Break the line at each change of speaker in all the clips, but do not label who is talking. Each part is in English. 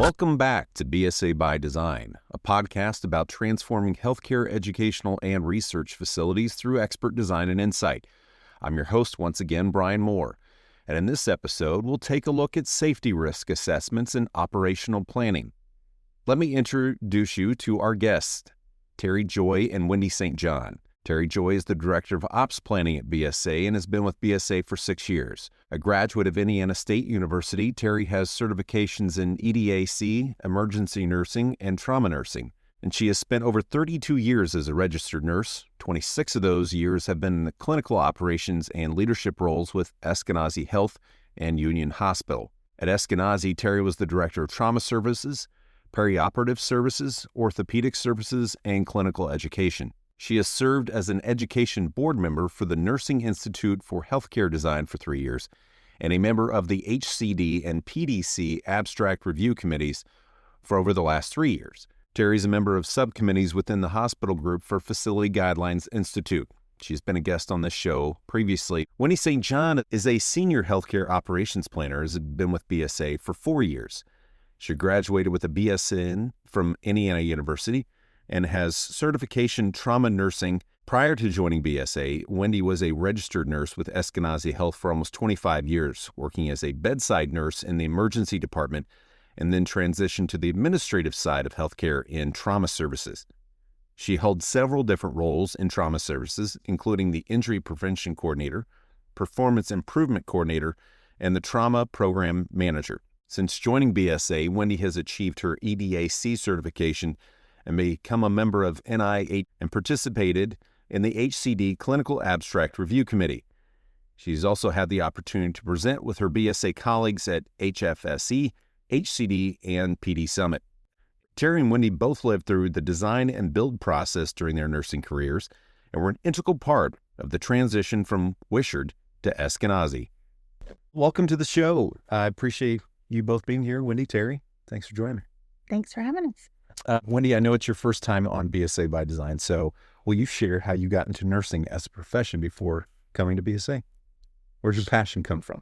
Welcome back to BSA by Design, a podcast about transforming healthcare, educational, and research facilities through expert design and insight. I'm your host once again, Brian Moore, and in this episode, we'll take a look at safety risk assessments and operational planning. Let me introduce you to our guests, Teri Joy and Wendy St. John. Teri Joy is the Director of Ops Planning at BSA and has been with BSA for 6 years. A graduate of Indiana State University, Teri has certifications in EDAC, emergency nursing, and trauma nursing. And she has spent over 32 years as a registered nurse. 26 of those years have been in the clinical operations and leadership roles with Eskenazi Health and Union Hospital. At Eskenazi, Teri was the Director of Trauma Services, Perioperative Services, Orthopedic Services, and Clinical Education. She has served as an education board member for the Nursing Institute for Healthcare Design for 3 years and a member of the HCD and PDC Abstract Review Committees for over the last 3 years. Teri is a member of subcommittees within the Hospital Group for Facility Guidelines Institute. She's been a guest on this show previously. Wendy St. John is a senior healthcare operations planner, has been with BSA for 4 years. She graduated with a BSN from Indiana University and has certification trauma nursing. Prior to joining BSA, Wendy was a registered nurse with Eskenazi Health for almost 25 years, working as a bedside nurse in the emergency department, and then transitioned to the administrative side of healthcare in trauma services. She held several different roles in trauma services, including the injury prevention coordinator, performance improvement coordinator, and the trauma program manager. Since joining BSA, Wendy has achieved her EDAC certification and become a member of NIH and participated in the HCD Clinical Abstract Review Committee. She's also had the opportunity to present with her BSA colleagues at HFSE, HCD, and PD Summit. Teri and Wendy both lived through the design and build process during their nursing careers and were an integral part of the transition from Wishart to Eskenazi. Welcome to the show. I appreciate you both being here. Wendy, Teri, thanks for joining me.
Thanks for having us.
Wendy, I know it's your first time on BSA by Design, so will you share how you got into nursing as a profession before coming to BSA? Where'd your passion come from?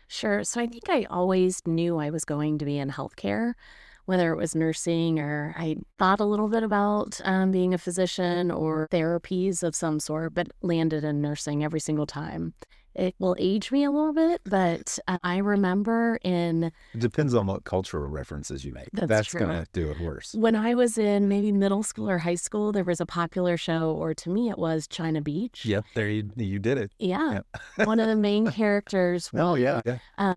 Sure. So I think I always knew I was going to be in healthcare, whether it was nursing or I thought a little bit about being a physician or therapies of some sort, but landed in nursing every single time. It will age me a little bit, but I remember
It depends on what cultural references you make. That's going to do it worse.
When I was in maybe middle school or high school, there was a popular show, or to me it was China Beach.
Yep, there you did it.
Yeah. Yep. One of the main characters was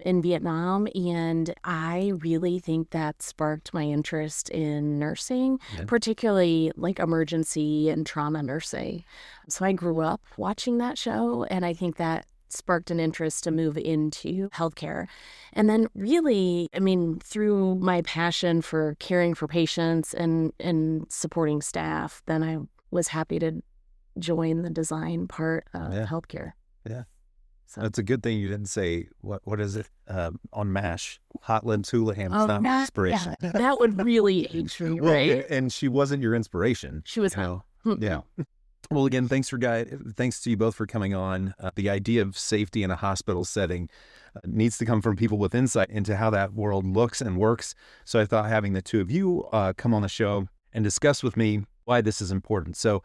in Vietnam, and I really think that sparked my interest in nursing, particularly like emergency and trauma nursing. So I grew up watching that show, and I think that sparked an interest to move into healthcare. And then really, through my passion for caring for patients and supporting staff, then I was happy to join the design part of healthcare.
Yeah. So that's a good thing you didn't say, what is it, on MASH, hot lips hula ham, it's not my inspiration.
Yeah, that would really age me, right?
And she wasn't your inspiration.
She was
not. Yeah. Well, again, thanks to you both for coming on. The idea of safety in a hospital setting needs to come from people with insight into how that world looks and works. So I thought having the two of you come on the show and discuss with me why this is important. So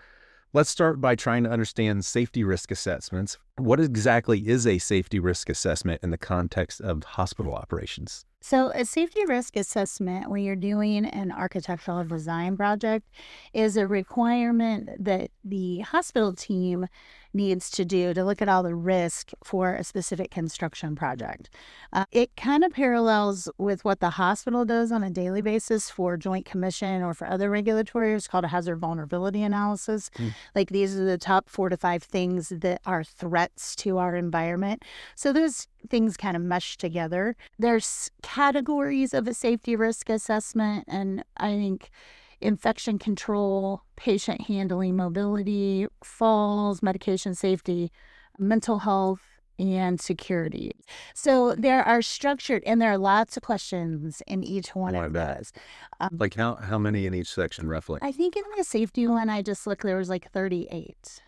let's start by trying to understand safety risk assessments. What exactly is a safety risk assessment in the context of hospital operations?
So a safety risk assessment when you're doing an architectural design project is a requirement that the hospital team needs to do to look at all the risk for a specific construction project. It kind of parallels with what the hospital does on a daily basis for Joint Commission or for other regulatory. It's called a hazard vulnerability analysis. Like these are the top 4 to 5 things that are threats to our environment. So those things kind of mesh together. There's categories of a safety risk assessment, and I think infection control, patient handling, mobility, falls, medication safety, mental health, and security. So there are structured, and there are lots of questions in each one of those.
Like how many in each section, roughly?
I think in the safety one, I just looked, there was like 38.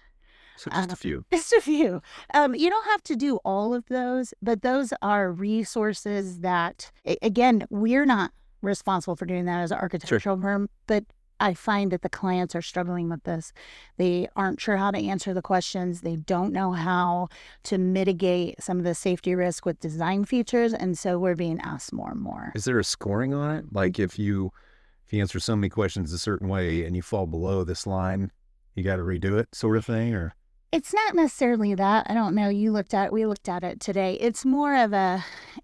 So just a few.
Just a few. You don't have to do all of those, but those are resources that, again, we're not responsible for doing that as an architectural firm, but I find that the clients are struggling with this. They aren't sure how to answer the questions. They don't know how to mitigate some of the safety risk with design features. And so we're being asked more and more.
Is there a scoring on it? Like if you answer so many questions a certain way and you fall below this line, you got to redo it sort of thing? Or
it's not necessarily that. I don't know. We looked at it today. It's more of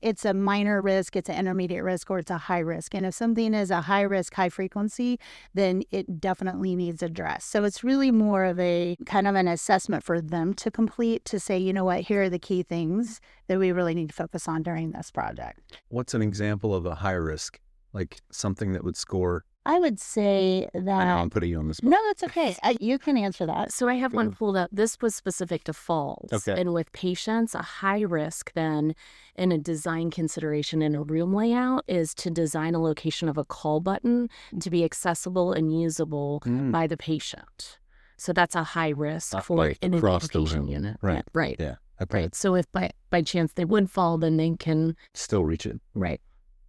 it's a minor risk, it's an intermediate risk, or it's a high risk. And if something is a high risk, high frequency, then it definitely needs addressed. So it's really more of a kind of an assessment for them to complete, to say, you know what, here are the key things that we really need to focus on during this project.
What's an example of a high risk, like something that would score?
I would say that...
I know I'm putting you on the spot.
No, that's okay. You can answer that.
So I have one pulled up. This was specific to falls.
Okay.
And with patients, a high risk then in a design consideration in a room layout is to design a location of a call button to be accessible and usable by the patient. So that's a high risk for
like
an
across the
inpatient
room.
unit.
Right.
Right.
Yeah. Okay.
Right. So if by chance they would fall, then they can...
Still reach it.
Right.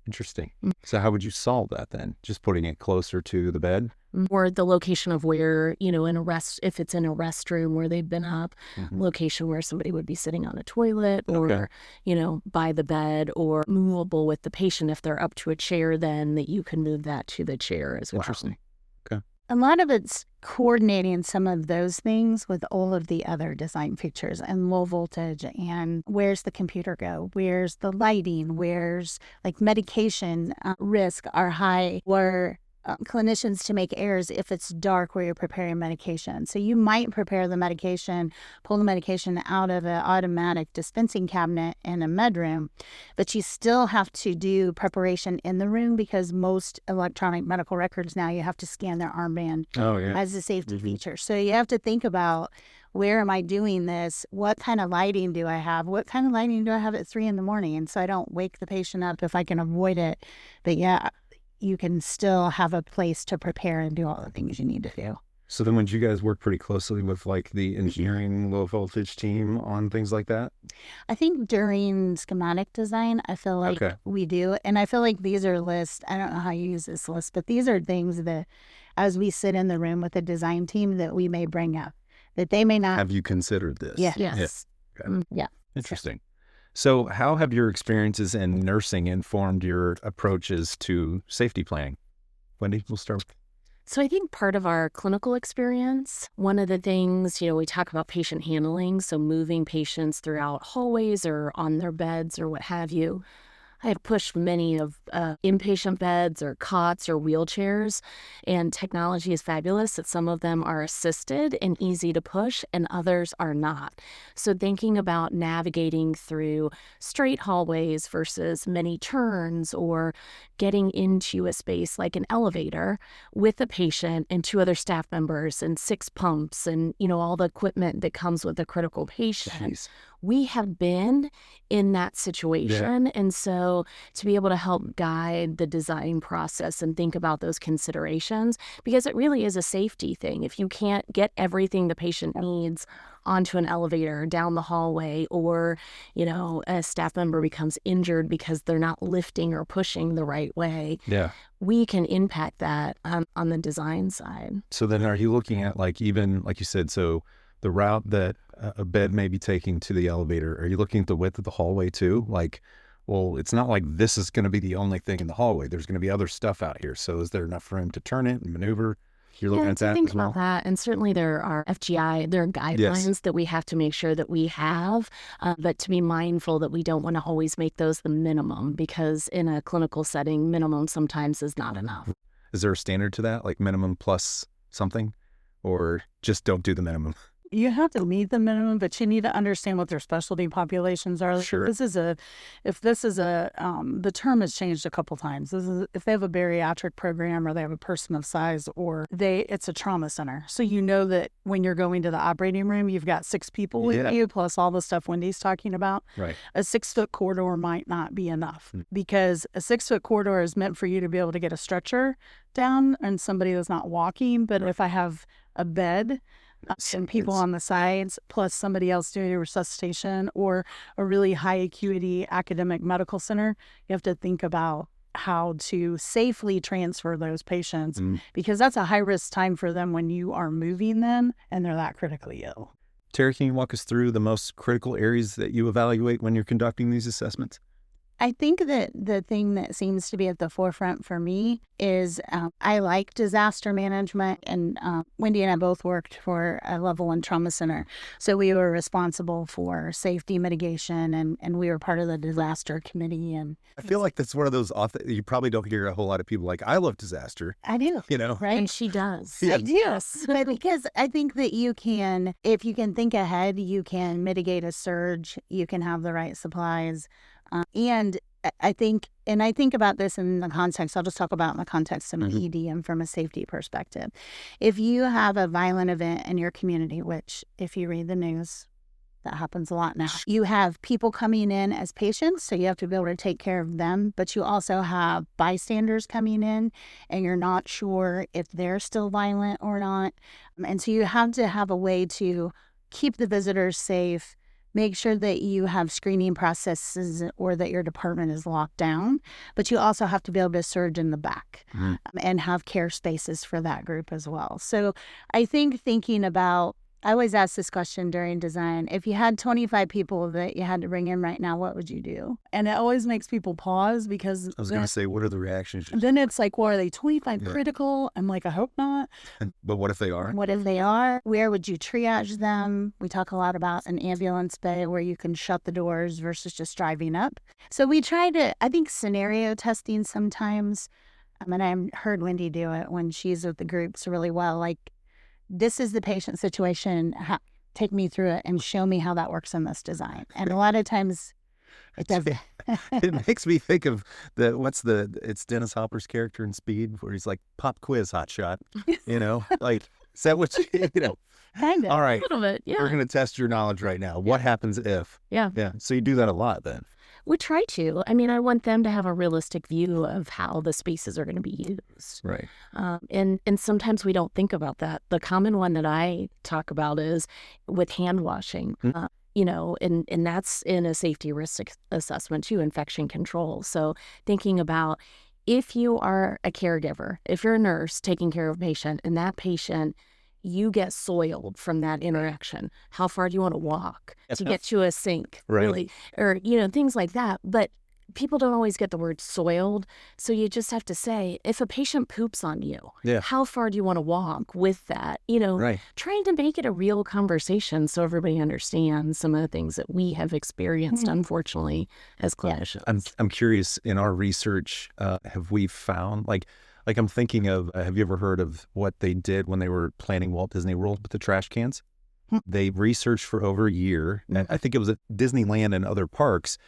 Interesting. So how would you solve that then? Just putting it closer to the bed?
Or the location of where, if it's in a restroom where they've been up, location where somebody would be sitting on a toilet or, by the bed, or movable with the patient. If they're up to a chair, then that you can move that to the chair as well.
Interesting. Okay.
A lot of it's coordinating some of those things with all of the other design features and low voltage and where's the computer go, where's the lighting, where's like medication risk are high, where clinicians to make errors if it's dark where you're preparing medication. So you might prepare the medication, pull the medication out of an automatic dispensing cabinet in a med room, but you still have to do preparation in the room because most electronic medical records now you have to scan their armband as a safety feature. So you have to think about, where am I doing this? What kind of lighting do I have? What kind of lighting do I have at 3 a.m? And so I don't wake the patient up if I can avoid it. But yeah, you can still have a place to prepare and do all the things you need to do.
So then would you guys work pretty closely with like the engineering low voltage team on things like that?
I think during schematic design, I feel like we do. And I feel like these are lists. I don't know how you use this list, but these are things that as we sit in the room with the design team that we may bring up, that they may not.
Have you considered this?
Yeah.
Yes.
Yeah. Okay.
Yeah.
Interesting. So how have your experiences in nursing informed your approaches to safety planning? Wendy, we'll start with.
So I think part of our clinical experience, one of the things, we talk about patient handling, so moving patients throughout hallways or on their beds or what have you. I have pushed many of inpatient beds or cots or wheelchairs, and technology is fabulous that some of them are assisted and easy to push and others are not. So thinking about navigating through straight hallways versus many turns, or getting into a space like an elevator with a patient and 2 other staff members and 6 pumps and, all the equipment that comes with a critical patient.
Jeez.
We have been in that situation. And so to be able to help guide the design process and think about those considerations, because it really is a safety thing. If you can't get everything the patient needs onto an elevator, down the hallway, or, a staff member becomes injured because they're not lifting or pushing the right way, we can impact that on the design side.
So then are you looking at even like you said, so the route that a bed may be taking to the elevator, are you looking at the width of the hallway too? Well, it's not like this is going to be the only thing in the hallway. There's going to be other stuff out here. So is there enough room to turn it and maneuver? You're looking at that
think
as well?
about that. And certainly there are FGI, there are guidelines that we have to make sure that we have, but to be mindful that we don't want to always make those the minimum, because in a clinical setting, minimum sometimes is not enough.
Is there a standard to that, like minimum plus something, or just don't do the minimum?
You have to meet the minimum, but you need to understand what their specialty populations are.
Sure.
The term has changed a couple times. If they have a bariatric program or they have a person of size, or it's a trauma center. So you know that when you're going to the operating room, you've got 6 people with you, plus all the stuff Wendy's talking about.
Right.
A 6-foot corridor might not be enough, because a 6-foot corridor is meant for you to be able to get a stretcher down and somebody that's not walking. But if I have a bed, and people on the sides, plus somebody else doing a resuscitation, or a really high acuity academic medical center, you have to think about how to safely transfer those patients because that's a high risk time for them when you are moving them and they're that critically ill.
Teri, can you walk us through the most critical areas that you evaluate when you're conducting these assessments?
I think that the thing that seems to be at the forefront for me is I like disaster management, and Wendy and I both worked for a level 1 trauma center. So we were responsible for safety mitigation, and we were part of the disaster committee. And
I feel like that's one of those, you probably don't hear a whole lot of people like, I love disaster.
I do. Right?
And she does.
I do. But because I think that you can, if you can think ahead, you can mitigate a surge, you can have the right supplies. And I think about this in the context, I'll just talk about in the context of an ED and from a safety perspective. If you have a violent event in your community, which if you read the news, that happens a lot now, you have people coming in as patients, so you have to be able to take care of them, but you also have bystanders coming in and you're not sure if they're still violent or not. And so you have to have a way to keep the visitors safe, make sure that you have screening processes or that your department is locked down, but you also have to be able to surge in the back and have care spaces for that group as well. So I think thinking about, I always ask this question during design, if you had 25 people that you had to bring in right now, what would you do?
And it always makes people pause because
I was going to say, what are the reactions?
Then it's like, well, are they 25 critical? I'm like, I hope not.
But what if they are?
What if they are? Where would you triage them? We talk a lot about an ambulance bay where you can shut the doors versus just driving up. So we try to, I think, scenario testing sometimes. And I heard Wendy do it when she's with the groups really well. Like, this is the patient situation. Take me through it and show me how that works in this design. And a lot of times it doesn't.
It makes me think of it's Dennis Hopper's character in Speed where he's like, pop quiz, hotshot. Like, is that what
Kind of.
All right.
A little bit, yeah.
We're going to test your knowledge right now. What happens if?
Yeah.
So you do that a lot then?
We try to. I mean, I want them to have a realistic view of how the spaces are going to be used.
Right.
And sometimes we don't think about that. The common one that I talk about is with hand washing, and that's in a safety risk assessment too, infection control. So thinking about if you are a caregiver, if you're a nurse taking care of a patient and that patient, you get soiled from that interaction. How far do you want to walk to get to a sink?
Right.
Really? Or, things like that. But people don't always get the word soiled. So you just have to say, if a patient poops on you, how far do you want to walk with that? Trying to make it a real conversation so everybody understands some of the things that we have experienced, unfortunately, as clinicians.
I'm curious, in our research, have we found, like I'm thinking of, have you ever heard of what they did when they were planning Walt Disney World with the trash cans? They researched for over a year. And I think it was at Disneyland and other parks.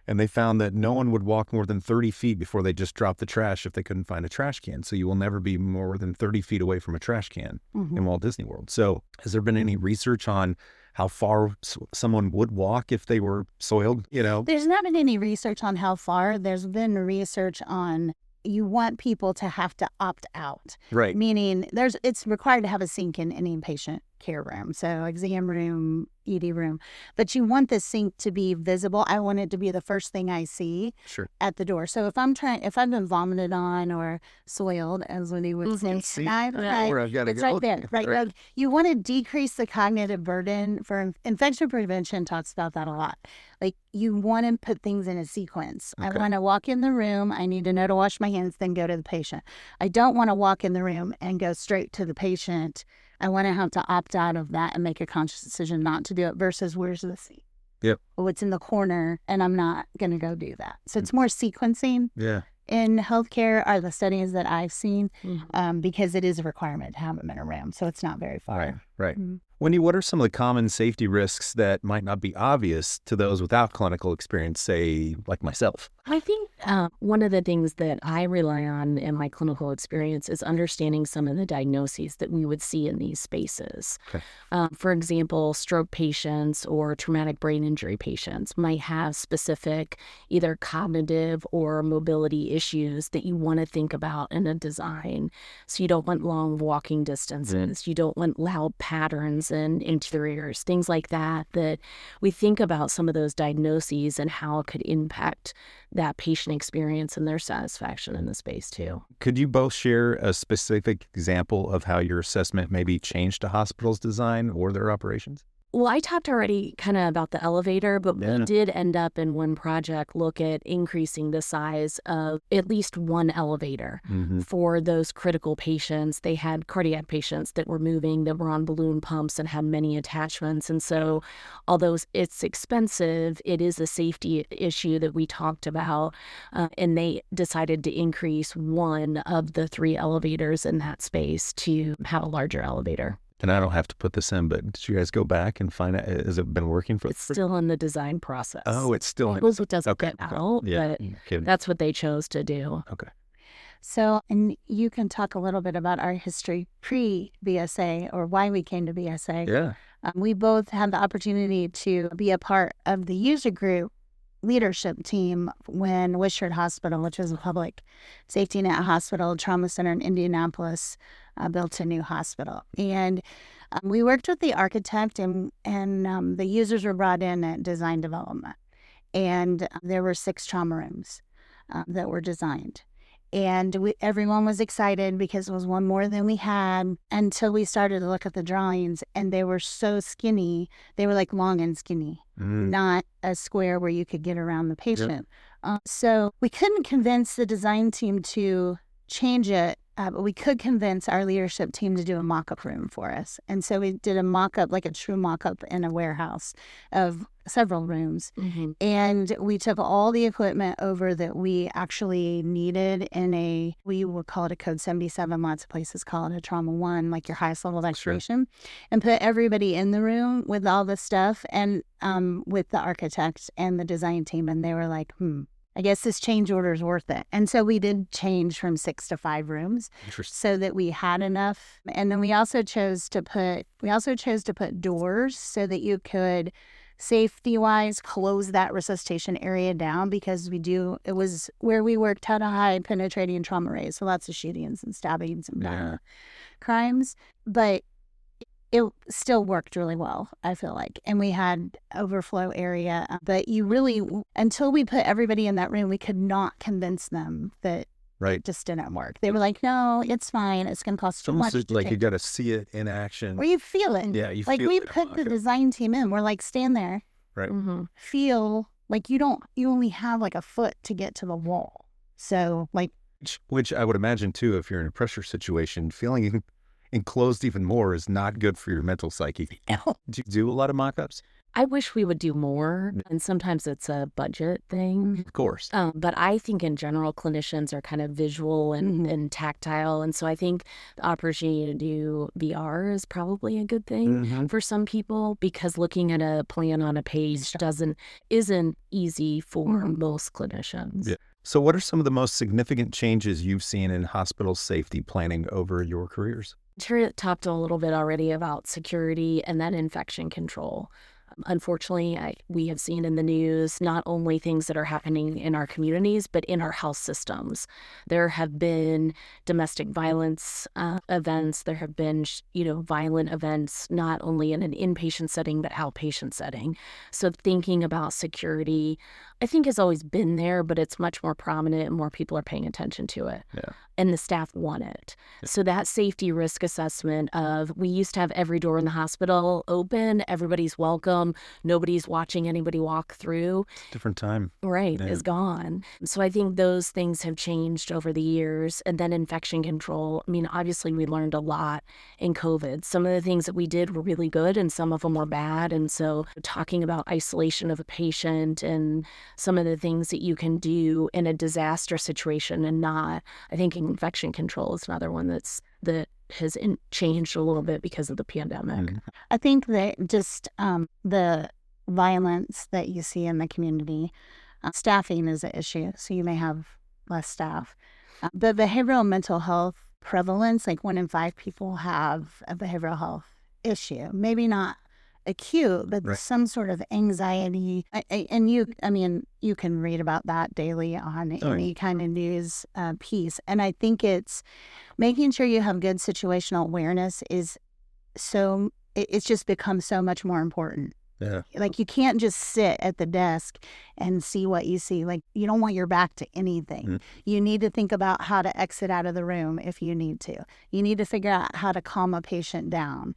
And they found that no one would walk more than 30 feet before they just dropped the trash if they couldn't find a trash can. So you will never be more than 30 feet away from a trash can in Walt Disney World. So has there been any research on how far someone would walk if they were soiled?
There's not been any research on how far. There's been research on you want people to have to opt out.
Right.
Meaning it's required to have a sink in any patient care room. So exam room, ED room. But you want the sink to be visible. I want it to be the first thing I see at the door. So if I've been vomited on or soiled, as Wendy would say, it's right there. Right. You want to decrease the cognitive burden. For infection prevention talks about that a lot. Like, you want to put things in a sequence. I want to walk in the room. I need to know to wash my hands, then go to the patient. I don't want to walk in the room and go straight to the patient. I want to have to opt out of that and make a conscious decision not to do it versus where's the seat?
Yep.
Oh, it's in the corner and I'm not going to go do that. So it's more sequencing.
Yeah.
In healthcare are the studies that I've seen because it is a requirement to have them in a room. So it's not very far.
Right. Wendy, what are some of the common safety risks that might not be obvious to those without clinical experience, say, like myself?
I think one of the things that I rely on in my clinical experience is understanding some of the diagnoses that we would see in these spaces.
Okay.
For example, stroke patients or traumatic brain injury patients might have specific either cognitive or mobility issues that you want to think about in a design. So you don't want long walking distances. You don't want loud patterns and interiors, things like that we think about some of those diagnoses and how it could impact that patient experience and their satisfaction in the space too.
Could you both share a specific example of how your assessment maybe changed a hospital's design or their operations?
Well, I talked already kind of about the elevator, but we did end up in one project look at increasing the size of at least one elevator for those critical patients. They had cardiac patients that were moving, that were on balloon pumps and had many attachments. And so although it's expensive, it is a safety issue that we talked about. And they decided to increase one of the 3 elevators in that space to have a larger elevator.
And I don't have to put this in, but did you guys go back and find out, has it been working for?
It's still in the design process.
Oh, it's still in.
It doesn't get out, but that's what they chose to do.
Okay.
So, and you can talk a little bit about our history pre-BSA or why we came to BSA.
Yeah.
We both had the opportunity to be a part of the user group leadership team when Wishart Hospital, which was a public safety net hospital, trauma center in Indianapolis, built a new hospital. And we worked with the architect and the users were brought in at design development. And there were 6 trauma rooms that were designed. And everyone was excited because it was one more than we had until we started to look at the drawings, and they were so skinny. They were like long and skinny, not a square where you could get around the patient. So we couldn't convince the design team to change it, but we could convince our leadership team to do a mock-up room for us. And so we did a mock-up, like a true mock-up in a warehouse of several rooms. And we took all the equipment over that we actually needed in we would call it a code 77, lots of places call it a trauma 1, like your highest level of expiration, and put everybody in the room with all the stuff and with the architect and the design team. And they were like, I guess this change order is worth it. And so we did change from 6 to 5 rooms so that we had enough. And then we also chose to put doors so that you could safety-wise close that resuscitation area down, because it was where we worked, had a high penetrating trauma rate, so lots of shootings and stabbings and crimes. But it still worked really well, I feel like. And we had overflow area. But until we put everybody in that room, we could not convince them that it just didn't work. They were like, no, it's fine. It's going to cost too much.
Like you got to see it in action.
Or you feel it.
Yeah, you
like
feel
we
it.
put the design team in. We're like, stand there.
Right.
Feel like you only have like a foot to get to the wall. So like.
Which I would imagine too, if you're in a pressure situation, feeling enclosed even more is not good for your mental psyche. Do you do a lot of mock-ups?
I wish we would do more, and sometimes it's a budget thing.
Of course.
But I think in general, clinicians are kind of visual and tactile, and so I think the opportunity to do VR is probably a good thing for some people, because looking at a plan on a page isn't easy for most clinicians.
Yeah. So what are some of the most significant changes you've seen in hospital safety planning over your careers?
Teri talked a little bit already about security and then infection control. Unfortunately, we have seen in the news not only things that are happening in our communities, but in our health systems. There have been domestic violence events. There have been, violent events, not only in an inpatient setting, but outpatient setting. So thinking about security, I think, has always been there, but it's much more prominent and more people are paying attention to it.
Yeah.
And the staff want it. Yeah. So that safety risk assessment we used to have every door in the hospital open, everybody's welcome, nobody's watching anybody walk through.
Different time.
Right, is gone. So I think those things have changed over the years. And then infection control, obviously we learned a lot in COVID. Some of the things that we did were really good and some of them were bad. And so talking about isolation of a patient and some of the things that you can do in a disaster situation and not, I think infection control is another one that has changed a little bit because of the pandemic.
I think that just the violence that you see in the community, staffing is an issue. So you may have less staff. The behavioral and mental health prevalence, like 1 in 5 people have a behavioral health issue. Maybe not acute, but some sort of anxiety. And you can read about that daily on any kind of news piece. And I think it's making sure you have good situational awareness it's just become so much more important
Yeah.
Like, you can't just sit at the desk and see what you see. Like, you don't want your back to anything.
Mm-hmm.
You need to think about how to exit out of the room if you need to. You need to figure out how to calm a patient down.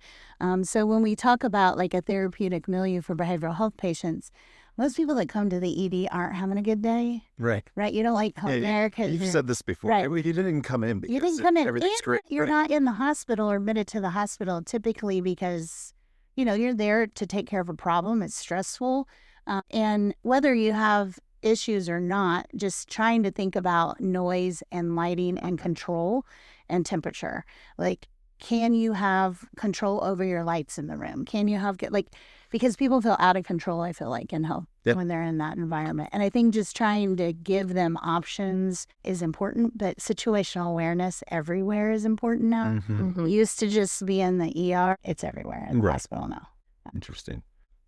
So when we talk about like a therapeutic milieu for behavioral health patients, most people that come to the ED aren't having a good day.
Right.
Right? You don't like come there because
you've said this before.
Right.
You didn't come in because
you didn't come in.
everything's great.
You're not in the hospital or admitted to the hospital typically because, you know, you're there to take care of a problem. It's stressful. And whether you have issues or not, just trying to think about noise and lighting and control and temperature. Like, can you have control over your lights in the room? Can you have, like, because people feel out of control, I feel like, in health when they're in that environment. And I think just trying to give them options is important, but situational awareness everywhere is important now.
Mm-hmm.
Used to just be in the ER. It's everywhere in the hospital now.
Interesting.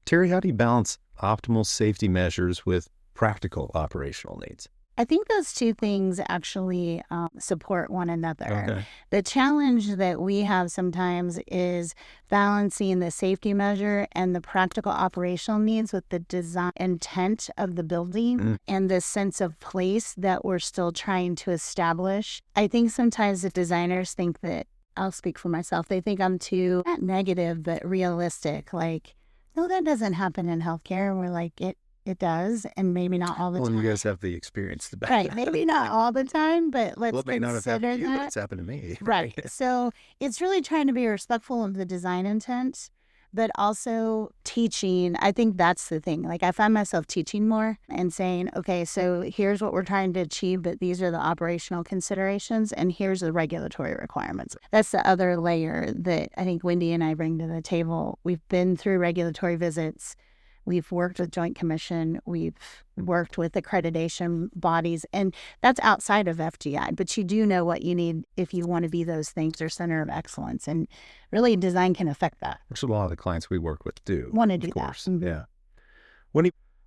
Teri, how do you balance optimal safety measures with practical operational needs?
I think those two things actually support one another.
Okay.
The challenge that we have sometimes is balancing the safety measure and the practical operational needs with the design intent of the building and the sense of place that we're still trying to establish. I think sometimes the designers think that, I'll speak for myself, they think I'm too, not negative, but realistic. Like, no, that doesn't happen in healthcare. And we're like, it does, and maybe not all the time.
Well, you guys have the experience to back
Right, maybe not all the time, but let's
well, it may not have
consider
happened to you, but
that.
it's happened to me.
Right. So it's really trying to be respectful of the design intent, but also teaching. I think that's the thing. Like, I find myself teaching more and saying, okay, so here's what we're trying to achieve, but these are the operational considerations, and here's the regulatory requirements. That's the other layer that I think Wendy and I bring to the table. We've been through regulatory visits. We've worked with Joint Commission. We've worked with accreditation bodies, and that's outside of FGI. But you do know what you need if you want to be those things or center of excellence. And really, design can affect that.
Which a lot of the clients we work with do.
Want to do
of course.
that.
Yeah.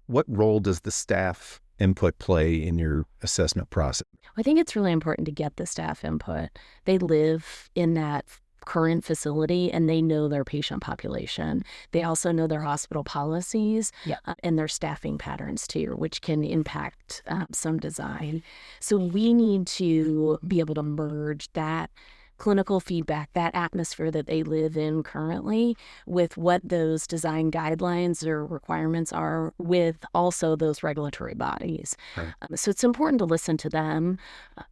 What role does the staff input play in your assessment process?
I think it's really important to get the staff input. They live in that current facility and they know their patient population. They also know their hospital policies and their staffing patterns too, which can impact some design. So we need to be able to merge that clinical feedback, that atmosphere that they live in currently, with what those design guidelines or requirements are, with also those regulatory bodies.
Right.
So it's important to listen to them.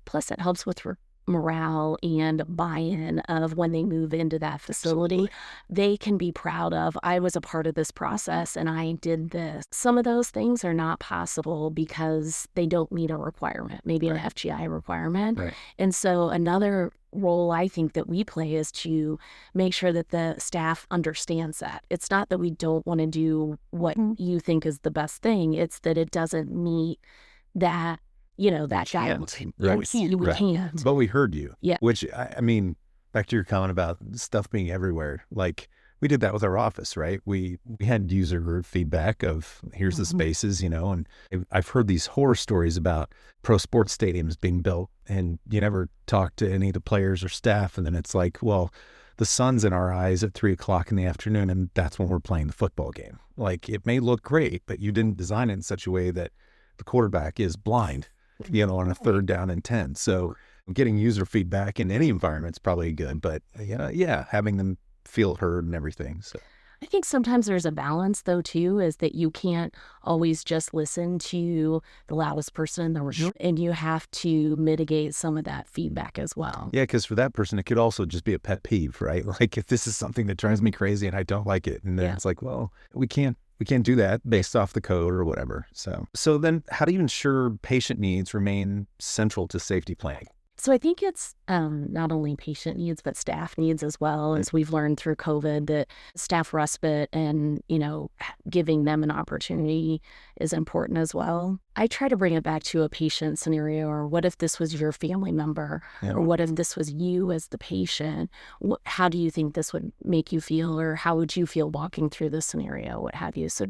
Plus, it helps with morale and buy-in of when they move into that facility. Absolutely. They can be proud of, I was a part of this process and I did this. Some of those things are not possible because they don't meet a requirement, maybe an FGI requirement. Right. And so another role I think that we play is to make sure that the staff understands that. It's not that we don't want to do what you think is the best thing. It's that it doesn't meet that, that guidance.
Right.
We can't.
But we heard you.
Yeah.
Which, I mean, back to your comment about stuff being everywhere. Like, we did that with our office, right? We had user group feedback of, here's the spaces, and I've heard these horror stories about pro sports stadiums being built, and you never talk to any of the players or staff, and then it's like, well, the sun's in our eyes at 3:00 in the afternoon, and that's when we're playing the football game. Like, it may look great, but you didn't design it in such a way that the quarterback is blind, on a 3rd down and 10. So getting user feedback in any environment is probably good, but having them feel heard and everything. So
I think sometimes there's a balance, though, too, is that you can't always just listen to the loudest person in the room, and you have to mitigate some of that feedback as well.
Yeah, because for that person, it could also just be a pet peeve, right? Like, if this is something that drives me crazy and I don't like it, and then it's like, well, we can't do that based off the code or whatever. So then how do you ensure patient needs remain central to safety planning?
So I think it's not only patient needs, but staff needs as well. As we've learned through COVID, that staff respite and, giving them an opportunity is important as well. I try to bring it back to a patient scenario, or what if this was your family member, or what if this was you as the patient? How do you think this would make you feel, or how would you feel walking through this scenario, what have you? So,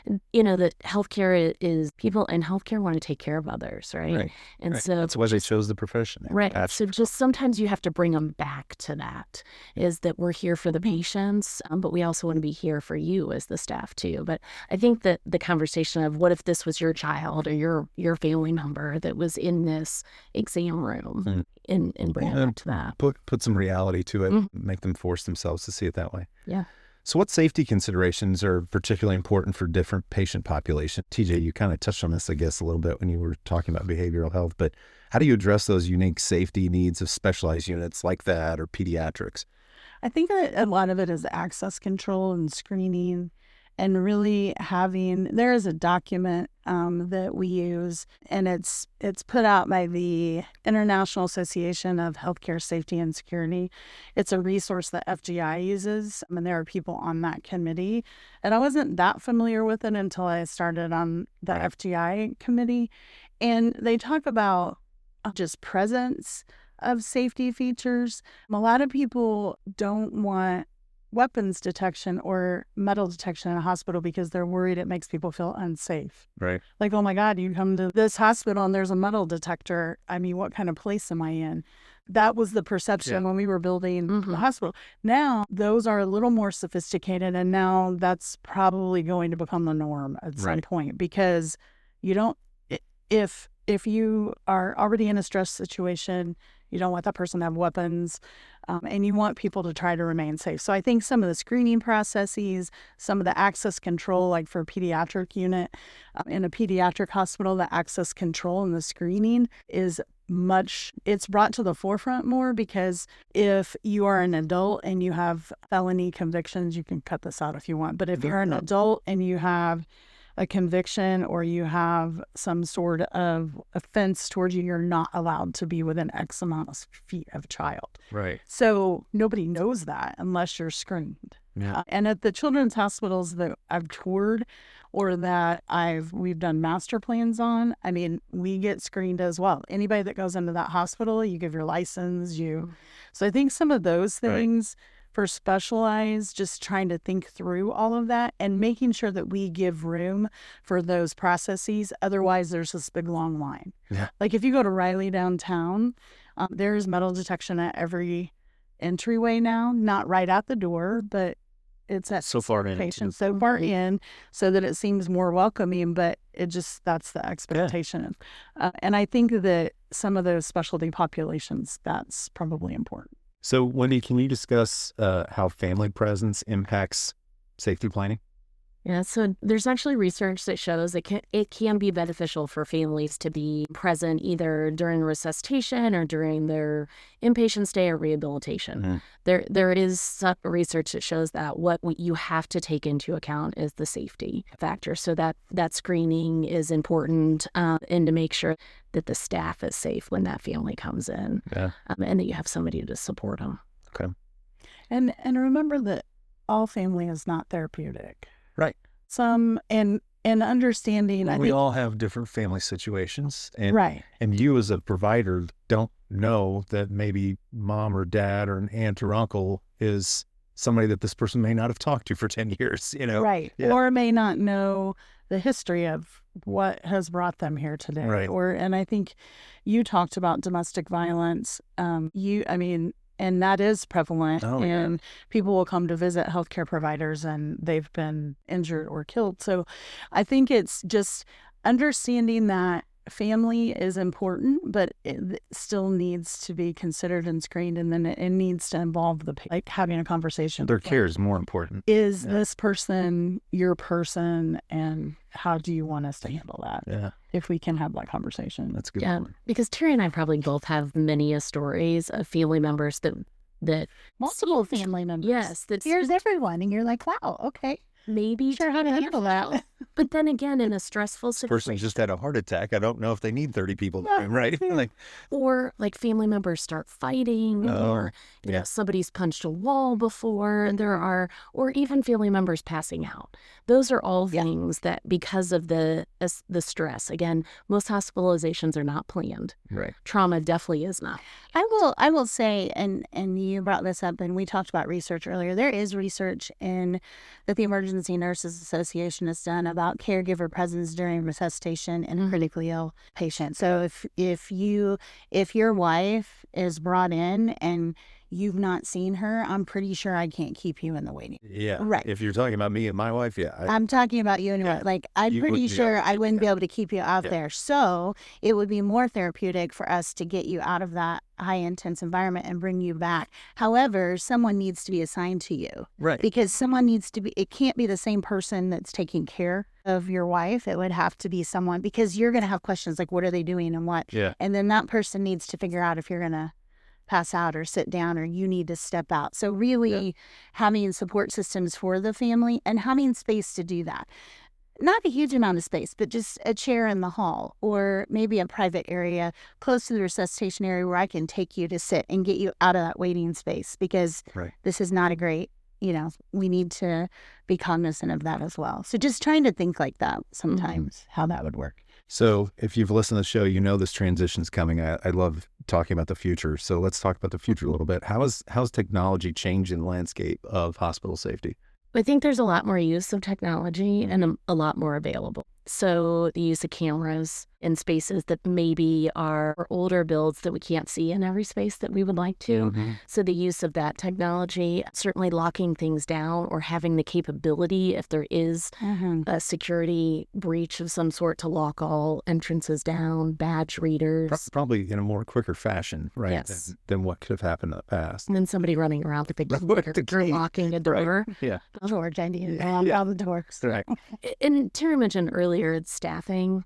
that healthcare is, people in healthcare want to take care of others, right? And so
that's why they chose the profession.
Right. So just sometimes you have to bring them back to that, is that we're here for the patients, but we also want to be here for you as the staff too. But I think that the conversation of what if this was your child or your family member that was in this exam room, and bring it back to that.
Put some reality to it, make them force themselves to see it that way.
Yeah.
So what safety considerations are particularly important for different patient populations? TJ, you kind of touched on this, I guess, a little bit when you were talking about behavioral health, but how do you address those unique safety needs of specialized units like that or pediatrics?
I think a lot of it is access control and screening, and really there is a document that we use, and it's put out by the International Association of Healthcare Safety and Security. It's a resource that FGI uses, and there are people on that committee. And I wasn't that familiar with it until I started on the FGI committee. And they talk about just presence of safety features. A lot of people don't want weapons detection or metal detection in a hospital because they're worried it makes people feel unsafe.
Right.
Like, oh my God, you come to this hospital and there's a metal detector. I mean, what kind of place am I in? That was the perception when we were building the hospital. Now, those are a little more sophisticated, and now that's probably going to become the norm at some point, because you don't, if you are already in a stress situation, you don't want that person to have weapons, and you want people to try to remain safe. So I think some of the screening processes, some of the access control, like for a pediatric unit, in a pediatric hospital, the access control and the screening is it's brought to the forefront more, because if you are an adult and you have felony convictions, you can cut this out if you want, but if you're an adult and you have a conviction or you have some sort of offense towards you, you're not allowed to be within X amount of feet of a child.
Right.
So nobody knows that unless you're screened.
Yeah.
And at the children's hospitals that I've toured or that we've done master plans on, I mean, we get screened as well. Anybody that goes into that hospital, you give your license. So I think some of those things for specialized, just trying to think through all of that and making sure that we give room for those processes. Otherwise, there's this big long line.
Yeah.
Like if you go to Riley downtown, there's metal detection at every entryway now, not right at the door, but it's at
so far
in, so far in, so that it seems more welcoming. But that's the expectation. And I think that some of those specialty populations, that's probably important.
So, Wendy, can you discuss how family presence impacts safety planning?
Yeah, so there's actually research that shows it can be beneficial for families to be present either during resuscitation or during their inpatient stay or rehabilitation. There is some research that shows that what you have to take into account is the safety factor. So that screening is important, and to make sure that the staff is safe when that family comes in, and that you have somebody to support them.
Okay.
And remember that all family is not therapeutic.
Right.
Some and understanding.
Well,
I
we
think,
all have different family situations, and
right.
And you as a provider don't know that maybe mom or dad or an aunt or uncle is somebody that this person may not have talked to for 10 years.
Right. Yeah. Or may not know the history of what has brought them here today.
Right.
And I think you talked about domestic violence. And that is prevalent, and people will come to visit healthcare providers and they've been injured or killed. So I think it's just understanding that family is important, but it still needs to be considered and screened, and then it needs to involve like having a conversation.
Their care is more important.
Is this person your person, and how do you want us to handle that?
Yeah.
If we can have that conversation.
That's a good.
Yeah, because Teri and I probably both have many stories of family members that
multiple family members.
Yes,
here's everyone, and you're like, wow, okay,
maybe
sure how to handle that.
But then again, in a stressful
This person
situation,
just had a heart attack. I don't know if they need 30 people, right? Like,
or like family members start fighting, or you know, somebody's punched a wall before, and or even family members passing out. Those are all things that, because of the stress. Again, most hospitalizations are not planned.
right.
Trauma definitely is not.
I will say, and you brought this up, and we talked about research earlier. There is research that the Emergency Nurses Association has done about caregiver presence during resuscitation in critically ill patients. So if your wife is brought in and you've not seen her, I'm pretty sure I can't keep you in the waiting.
Yeah.
Right.
If you're talking about me and my wife,
I'm talking about you and your wife. Like, I'm pretty sure I wouldn't be able to keep you out there. So it would be more therapeutic for us to get you out of that high intense environment and bring you back. However, someone needs to be assigned to you.
Right.
Because it can't be the same person that's taking care of your wife. It would have to be someone, because you're going to have questions like, what are they doing and what?
Yeah.
And then that person needs to figure out if you're going to pass out or sit down or you need to step out. So really having support systems for the family and having space to do that. Not a huge amount of space, but just a chair in the hall or maybe a private area close to the resuscitation area where I can take you to sit and get you out of that waiting space, because this is not a great, we need to be cognizant of that as well. So just trying to think like that sometimes, how that would work.
So if you've listened to the show, you know this transition's coming. I love talking about the future. So let's talk about the future a little bit. How's technology changing the landscape of hospital safety?
I think there's a lot more use of technology and a lot more available. So the use of cameras in spaces that maybe are older builds that we can't see in every space that we would like to. So the use of that technology, certainly locking things down or having the capability, if there is a security breach of some sort, to lock all entrances down, badge readers.
Probably in a more quicker fashion, right?
Yes.
Than what could have happened in the past.
And then somebody running around with a big key, locking a door.
Right. Yeah.
Door, all the doors.
Right.
And Teri mentioned earlier, it's staffing.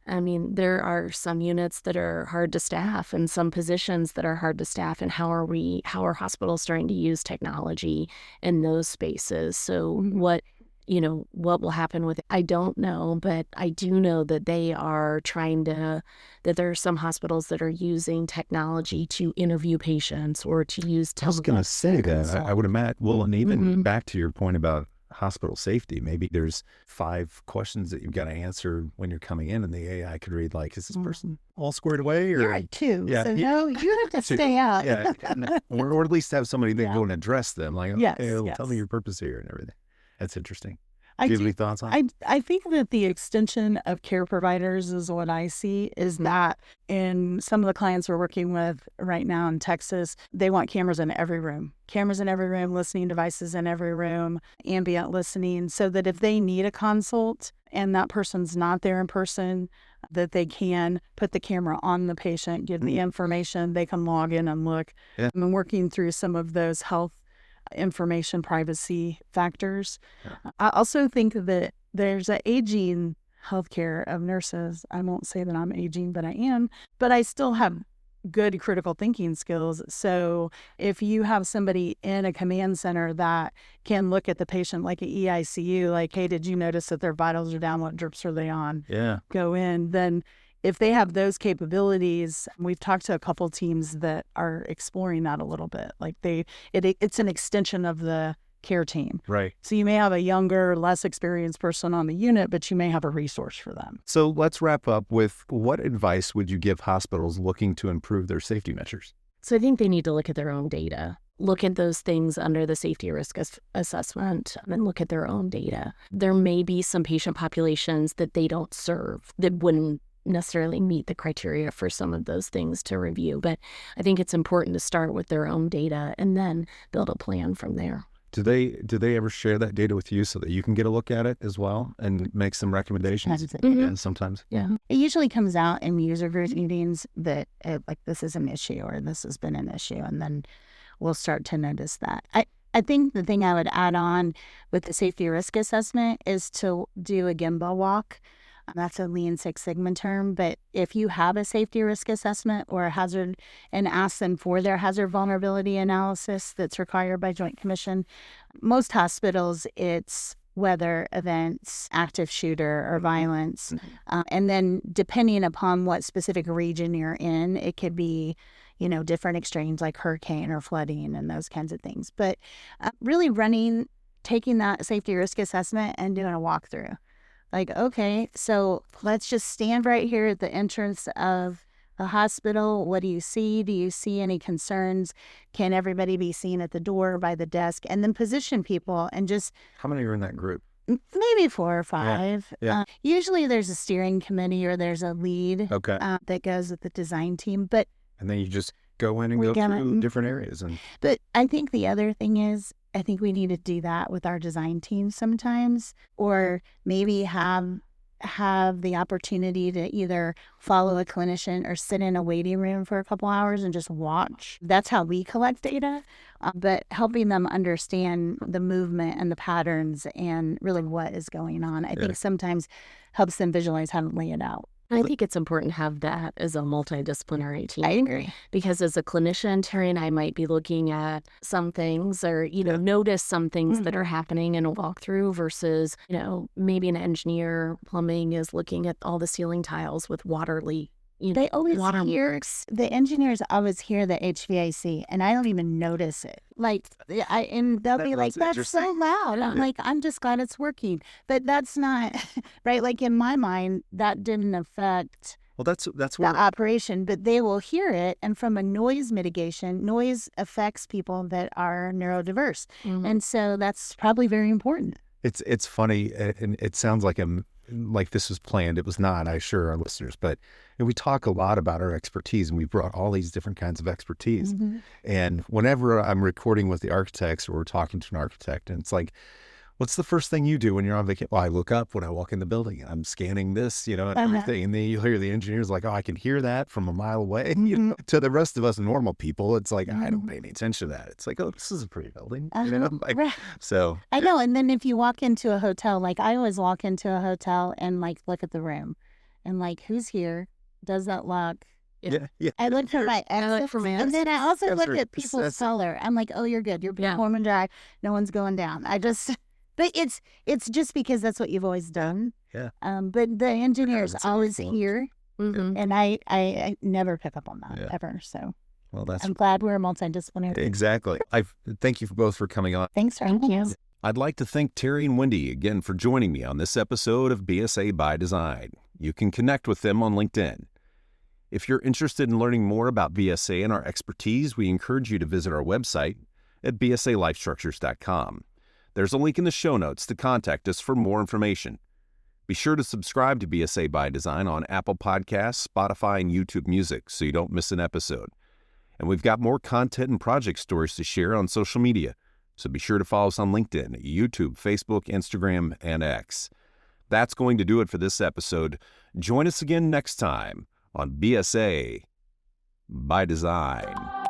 I mean, there are some units that are hard to staff and some positions that are hard to staff. And how are hospitals starting to use technology in those spaces? So what will happen with it? I don't know, but I do know that they are that there are some hospitals that are using technology to interview patients or to use
I was going to say that. I would imagine. Well, and even back to your point about hospital safety, maybe there's 5 questions that you've got to answer when you're coming in, and the AI could read like, is this person all squared away? Or
you're right, too.
Yeah.
So no, you have to stay out.
Yeah. Or at least have somebody that go and address them. Like, okay, tell me your purpose here and everything. That's interesting. Do you have any thoughts on it?
I think that the extension of care providers is what I see, is that in some of the clients we're working with right now in Texas, they want cameras in every room. Cameras in every room, listening devices in every room, ambient listening, so that if they need a consult and that person's not there in person, that they can put the camera on the patient, give the information, they can log in and look.
Yeah.
I've been working through some of those health information privacy factors. I also think that there's an aging healthcare of nurses. I won't say that I'm aging, but I am. But I still have good critical thinking skills. So if you have somebody in a command center that can look at the patient like an EICU, like, hey, did you notice that their vitals are down? What drips are they on?
Yeah.
Go in. Then if they have those capabilities, we've talked to a couple teams that are exploring that a little bit. Like it's an extension of the care team.
Right.
So you may have a younger, less experienced person on the unit, but you may have a resource for them.
So let's wrap up with, what advice would you give hospitals looking to improve their safety measures?
So I think they need to look at their own data. Look at those things under the safety risk assessment and look at their own data. There may be some patient populations that they don't serve that wouldn't necessarily meet the criteria for some of those things to review. But I think it's important to start with their own data and then build a plan from there.
Do they ever share that data with you so that you can get a look at it as well and make some recommendations? And sometimes.
Yeah.
It usually comes out in user group meetings that like this is an issue or this has been an issue, and then we'll start to notice that. I think the thing I would add on with the safety risk assessment is to do a Gemba walk. That's a Lean Six Sigma term, but if you have a safety risk assessment or a hazard and ask them for their hazard vulnerability analysis that's required by Joint Commission, most hospitals, it's weather events, active shooter or violence. And then depending upon what specific region you're in, it could be, different extremes like hurricane or flooding and those kinds of things. But really taking that safety risk assessment and doing a walkthrough. Like, okay, so let's just stand right here at the entrance of the hospital. What do you see? Do you see any concerns? Can everybody be seen at the door, by the desk? And then position people and just...
How many are in that group?
Maybe 4 or 5.
Yeah.
Usually there's a steering committee or there's a lead that goes with the design team.
And then you just go in and go through different areas.
But I think the other thing is, I think we need to do that with our design team sometimes, or maybe have the opportunity to either follow a clinician or sit in a waiting room for a couple hours and just watch. That's how we collect data, but helping them understand the movement and the patterns and really what is going on, I think sometimes helps them visualize how to lay it out.
I think it's important to have that as a multidisciplinary team.
I agree.
Because as a clinician, Teri and I might be looking at some things or, notice some things that are happening in a walkthrough versus, maybe an engineer plumbing is looking at all the ceiling tiles with water leak.
They always the engineers always hear the HVAC, and I don't even notice it. And they'll be like, "That's so loud." I'm like, "I'm just glad it's working," but that's not right. Like in my mind, that didn't affect.
Well, that's
the operation, but they will hear it, and from a noise mitigation, noise affects people that are neurodiverse, and so that's probably very important.
It's funny, and it sounds like this was planned. It was not, I assure our listeners, but we talk a lot about our expertise, and we brought all these different kinds of expertise. And whenever I'm recording with the architects or we're talking to an architect, and it's like, what's the first thing you do when you're on vacation? Well, I look up when I walk in the building and I'm scanning this, and everything. And then you hear the engineers like, oh, I can hear that from a mile away. To the rest of us normal people, it's like, I don't pay any attention to that. It's like, oh, this is a pretty building.
Right.
So
I know. And then if you walk into a hotel, like I always walk into a hotel and look at the room and who's here? Does that lock?
Yeah.
I look for my exit, and then I also look at people's color. I'm like, oh, you're good. You're performing drive. No one's going down. But it's just because that's what you've always done.
Yeah.
But the engineers always hear, and I never pick up on that ever. So I'm glad we're multidisciplinary.
Exactly. I thank you both for coming on.
Thanks for having us.
I'd like to thank Teri and Wendy again for joining me on this episode of BSA by Design. You can connect with them on LinkedIn. If you're interested in learning more about BSA and our expertise, we encourage you to visit our website at bsalifestructures.com. There's a link in the show notes to contact us for more information. Be sure to subscribe to BSA by Design on Apple Podcasts, Spotify, and YouTube Music so you don't miss an episode. And we've got more content and project stories to share on social media, so be sure to follow us on LinkedIn, YouTube, Facebook, Instagram, and X. That's going to do it for this episode. Join us again next time on BSA by Design.